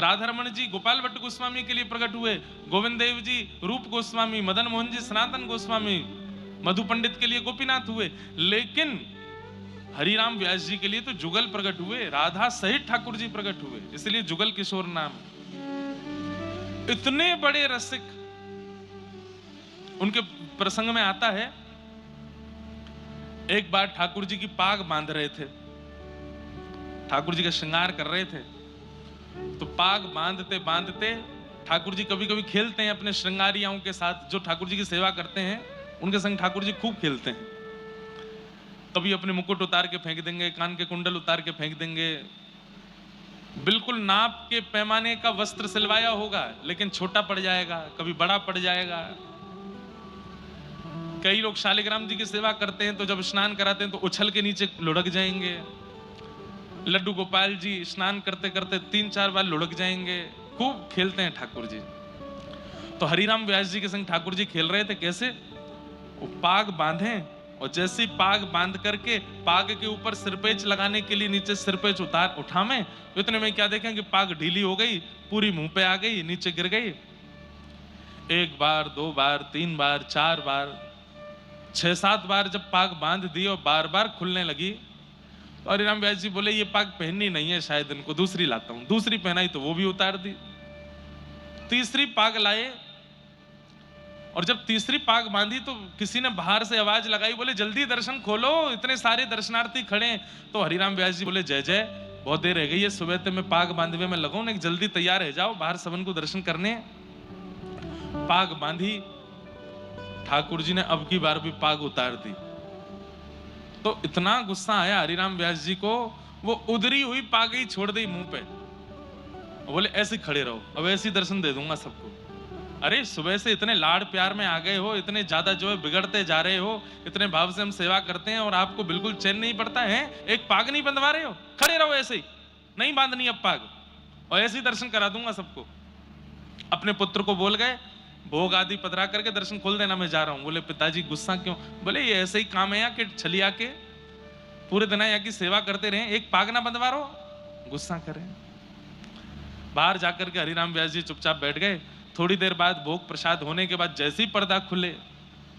राधा रमण जी गोपाल भट्ट गोस्वामी के लिए प्रकट हुए, गोविंद देव जी रूप गोस्वामी, मदन मोहन जी सनातन गोस्वामी, मधु पंडित के लिए गोपीनाथ हुए, लेकिन हरिराम व्यास जी के लिए तो जुगल प्रकट हुए, राधा सहित ठाकुर जी प्रकट हुए, इसलिए जुगल किशोर नाम। इतने बड़े रसिक, उनके प्रसंग में आता है, एक बार ठाकुर जी की पाग बांध रहे थे, ठाकुर जी का श्रृंगार कर रहे थे, तो पाग बांधते बांधते ठाकुर जी कभी कभी खेलते हैं अपने श्रृंगारियाओं के साथ, जो ठाकुर जी की सेवा करते हैं उनके संग ठाकुर जी खूब खेलते हैं। कभी अपने मुकुट उतार के फेंक देंगे, कान के कुंडल उतार के फेंक देंगे, बिल्कुल नाप के पैमाने का वस्त्र सिलवाया होगा लेकिन छोटा पड़ जाएगा, कभी बड़ा पड़ जाएगा। कई लोग शालिग्राम जी की सेवा करते हैं तो जब स्नान कराते हैं तो उछल के नीचे लुढ़क जाएंगे। लड्डू गोपाल जी स्नान करते करते 3-4 बार लुढ़क जाएंगे, खूब खेलते हैं ठाकुर जी। तो हरिराम व्यास जी के संग ठाकुर जी खेल रहे थे, कैसे? वो पाग बांधे और जैसे पाग बांध करके पाग के ऊपर सिरपेच लगाने के लिए नीचे सिरपेच उठावे, इतने में क्या देखें कि पाग ढीली हो गई, पूरी मुंह पे आ गई, नीचे गिर गई। 1 बार 2 बार 3 बार 4 बार 6-7 बार जब पाग बांध दी और बार बार खुलने लगी, तो हरिराम व्यास जी बोले ये पाग पहननी नहीं है, शायद इनको दूसरी लाता हूं। दूसरी पहनाई तो वो भी उतार दी। तीसरी पाग लाए और जब तीसरी पाग बांधी तो किसी ने बाहर से आवाज लगाई, बोले जल्दी दर्शन खोलो, इतने सारे दर्शनार्थी खड़े। तो हरिराम व्यास जी बोले जय जय, बहुत देर रह गई है, सुबह से मैं पाग बांधवे में लगाऊं, नहीं जल्दी तैयार रह जाओ, बाहर सबन को दर्शन करने। पाग बांधी, ठाकुर जी ने अब की बार भी पाग उतार दी। तो इतना गुस्सा आया हरिराम व्यास जी को, वो उधरी हुई पाग ही छोड़ दी मुंह पे, बोले ऐसे खड़े रहो, अब ऐसे दर्शन दे दूंगा सबको। अरे सुबह से इतने लाड़ प्यार में आ गए हो, इतने ज्यादा जो है बिगड़ते जा रहे हो, इतने भाव से हम सेवा करते हैं और आपको बिल्कुल चैन नहीं पड़ता है, एक पाग नहीं बंधवा रहे हो, खड़े रहो ऐसे ही, नहीं बांधनी अब पाग, और ऐसे ही दर्शन करा दूंगा सबको। अपने पुत्र को बोल गए, भोग आदि पधरा करके दर्शन खोल देना, मैं जा रहा हूं। बोले पिताजी गुस्सा क्यों? बोले ये ऐसे ही काम है यहाँ के, छलिया के पूरे दिन यहाँ की सेवा करते रहे, एक पाग ना बंधवा रहो, गुस्सा करें। बाहर जाकर के हरिराम व्यास जी चुपचाप बैठ गए। थोड़ी देर बाद भोग प्रसाद होने के बाद जैसे ही पर्दा खुले,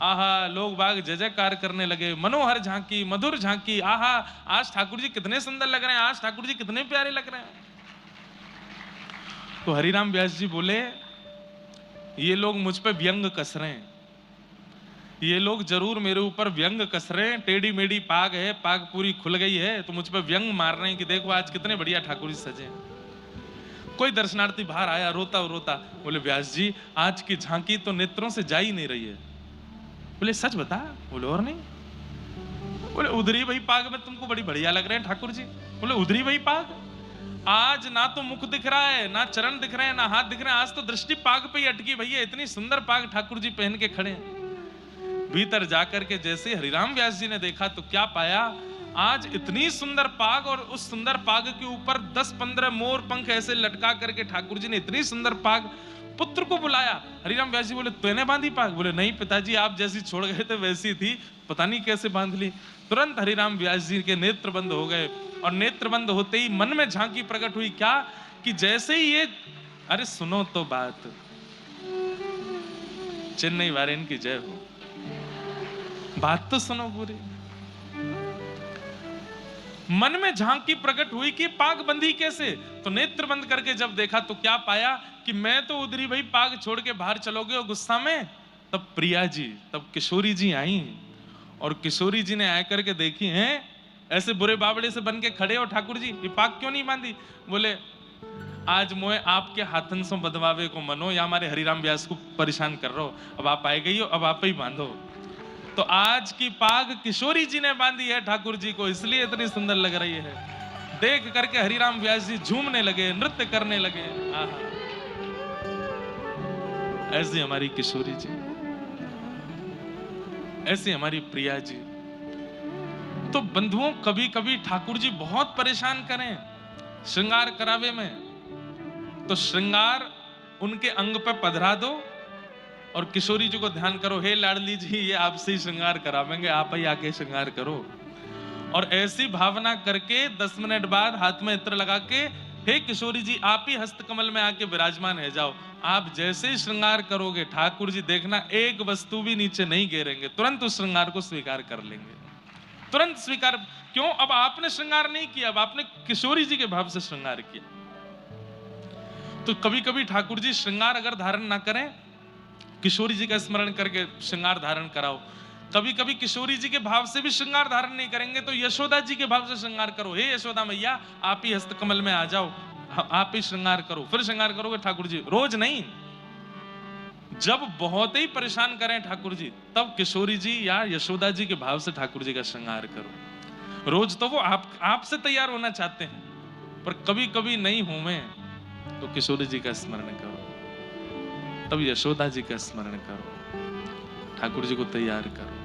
आहा, लोग बाग जय जयकार करने लगे, मनोहर झांकी, मधुर झांकी, आहा, आज ठाकुर जी कितने सुंदर लग रहे हैं, आज ठाकुर जी कितने प्यारे लग रहे हैं। तो हरिराम व्यास जी बोले ये लोग मुझ पे व्यंग कस रहे हैं, ये लोग जरूर मेरे ऊपर व्यंग कस रहे हैं, टेढ़ी मेढ़ी पाग है, पाग पूरी खुल गई है, तो मुझ पे व्यंग मार रहे हैं कि देखो आज कितने बढ़िया ठाकुर जी सजे। कोई दर्शनार्थी बाहर आया रोता रोता, बोले व्यास जी आज की झांकी तो नेत्रों से जा ही नहीं रही है। बोले सच बता? बोले और नहीं। बोले उधरी वही पाग में तुमको बड़ी बढ़िया लग रहे हैं ठाकुर जी। बोले उधरी वही पाग, आज ना तो मुख दिख रहा है, ना चरण दिख रहे हैं, ना हाथ दिख रहे हैं, आज तो दृष्टि पाग पे ही अटकी भैया, इतनी सुंदर पाग ठाकुर जी पहन के खड़े हैं। भीतर जाकर के जैसे हरिराम व्यास जी ने देखा तो क्या पाया, आज इतनी सुंदर पाग और उस सुंदर पाग के ऊपर 10-15 मोर पंख ऐसे लटका करके ठाकुर जी ने इतनी सुंदर पाग। पुत्र को बुलाया, हरिराम व्यास जी बोले तूने बांधी पाग? बोले नहीं पिताजी, आप जैसी छोड़ गए थे वैसी थी, पता नहीं कैसे बांध ली। तुरंत हरिराम व्यास जी के नेत्र बंद हो गए और नेत्र बंद होते ही मन में झांकी प्रकट हुई, क्या कि जैसे ही ये, अरे सुनो तो बात, चेन्नई वारेन की जय हो, बात तो सुनो पूरी। मन में झांकी प्रकट हुई कि पाग बंधी कैसे, तो नेत्र बंद करके जब देखा तो क्या पाया कि मैं तो उधरी भाई पाग छोड़ के बाहर चलोगे और गुस्सा में। तब प्रिया जी, तब किशोरी जी आई और किशोरी जी ने आकर के देखी हैं ऐसे बुरे बावड़े से बन के खड़े हो ठाकुर जी, ये पाग क्यों नहीं बांधी? बोले आज मोए आपके हाथन से बदवावे को मनो, या हमारे हरिराम व्यास को परेशान कर रहे हो, अब आप आए गई हो, अब आप ही बांधो। तो आज की पाग किशोरी जी ने बांधी है ठाकुर जी को, इसलिए इतनी सुंदर लग रही है। देख करके हरिराम व्यास जी झूमने लगे, नृत्य करने लगे। ऐसी हमारी किशोरी जी, ऐसी हमारी प्रिया जी। तो बंधुओं कभी कभी ठाकुर जी बहुत परेशान करें श्रृंगार करावे में, तो श्रृंगार उनके अंग पे पधरा दो और किशोरी जी को ध्यान करो, हे लाडली जी ये आपसे ही श्रृंगार करावेंगे, आप ही आके श्रृंगार करो। और ऐसी भावना करके 10 मिनट बाद हाथ में इत्र लगा के हे किशोरी जी, आप ही हस्त कमल में आके विराजमान है जाओ। आप जैसे ही श्रृंगार करोगे ठाकुर जी, देखना एक वस्तु भी नीचे नहीं गिरेंगे, तुरंत उस श्रृंगार को स्वीकार कर लेंगे, तुरंत स्वीकार। क्यों? अब आपने श्रृंगार नहीं किया, अब आपने किशोरी जी के भाव से श्रृंगार किया। तो कभी कभी ठाकुर जी श्रृंगार अगर धारण ना करें, किशोरी जी का स्मरण करके श्रृंगार धारण कराओ। कभी कभी किशोरी जी के भाव से भी श्रृंगार धारण नहीं करेंगे तो यशोदा जी के भाव से श्रृंगार करो। हे यशोदा मैया, आप ही हस्त कमल में आ जाओ, आप ही श्रृंगार करो। फिर श्रृंगार करोगे ठाकुर जी, रोज नहीं। जब बहुत ही परेशान करें ठाकुर जी, तब किशोरी जी या यशोदा जी के भाव से ठाकुर जी का श्रृंगार करो। रोज तो वो आपसे तैयार होना चाहते हैं, पर कभी कभी नहीं हूं मैं, तो किशोरी जी का स्मरण करो, तब यशोदा जी का स्मरण करो, ठाकुर जी को तैयार करो।